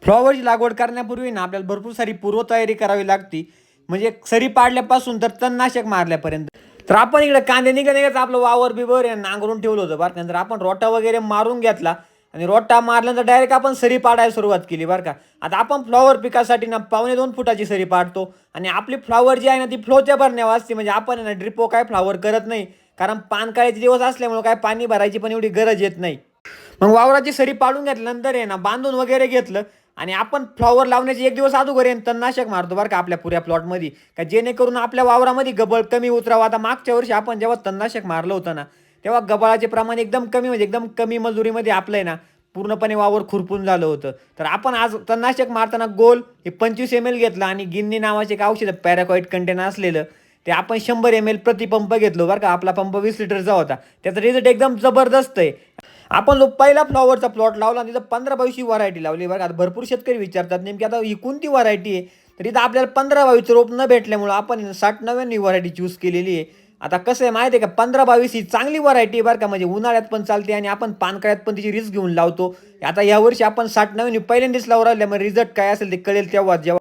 फ्लॉवरची लागवड करण्यापूर्वी ना आपल्याला भरपूर सारी पूर्वतयारी करावी लागते. म्हणजे सरी पाडल्यापासून तर तणनाशक मारल्यापर्यंत. तर आपण इकडे कांदे निघत आपलं वावर बिवर नांगरून ठेवलं होतं बरं का. नंतर आपण रोटा वगैरे मारून घेतला आणि रोटा मारल्यानंतर डायरेक्ट आपण सरी पाडायला सुरुवात केली बरं का. आता आपण फ्लॉवर पिकासाठी ना 2.25 फुटाची सरी पाडतो आणि आपली फ्लॉवर जी आहे ना ती फ्लोच्या भरण्यावर असते. म्हणजे आपण ना ड्रिपो काय फ्लॉवर करत नाही, कारण पानकाळ्याचे दिवस असल्यामुळे काय पाणी भरायची पण एवढी गरज येत नाही. मग वावराची सरी पाडून घेतल्यानंतर आहे ना बांधून वगैरे घेतलं आणि आपण फ्लॉवर लावण्याचे एक दिवस अगोदर तणनाशक मारतो बरं का आपल्या पुऱ्या प्लॉटमध्ये, का जेणेकरून आपल्या वावरामध्ये गबळ कमी उतरावं. आता मागच्या वर्षी आपण जेव्हा तणनाशक मारलं होतं ना, तेव्हा गबाळाचे प्रमाण एकदम कमी, म्हणजे एकदम कमी मजुरीमध्ये आपलं आहे ना पूर्णपणे वावर खुरपून झालं होतं. तर आपण आज तणनाशक मारताना गोल हे 25 ml घेतलं आणि गिन्नी नावाचे एक औषध पॅराक्वाईट कंटेन असलेलं ते आपण 100 ml प्रति पंप घेतलो बरं का. आपला पंप 20 लिटरचा होता. त्याचा रिझल्ट एकदम जबरदस्त आहे. आपण जो पहिला फ्लॉवरचा प्लॉट लावला तिथं 15-22 व्हरायटी लावली बघा. आता भरपूर शेतकरी विचारतात नेमकी आता ही कोणती व्हरायटी आहे. तर इथं आपल्याला 15-22 रोप न भेटल्यामुळं आपण 60-90 व्हरायटी चूज केलेली आहे. आता कसं आहे माहिती आहे का, 15-22 ही चांगली व्हरायटी आहे बरं का. म्हणजे उन्हाळ्यात पण चालते आणि आपण पानकळ्यात पण तिची रिस्क घेऊन लावतो. आता यावर्षी आपण 60-90 पहिल्यांदाच लावून राहिल्यामुळे रिझल्ट काय असेल ते कळेल तेव्हा जेव्हा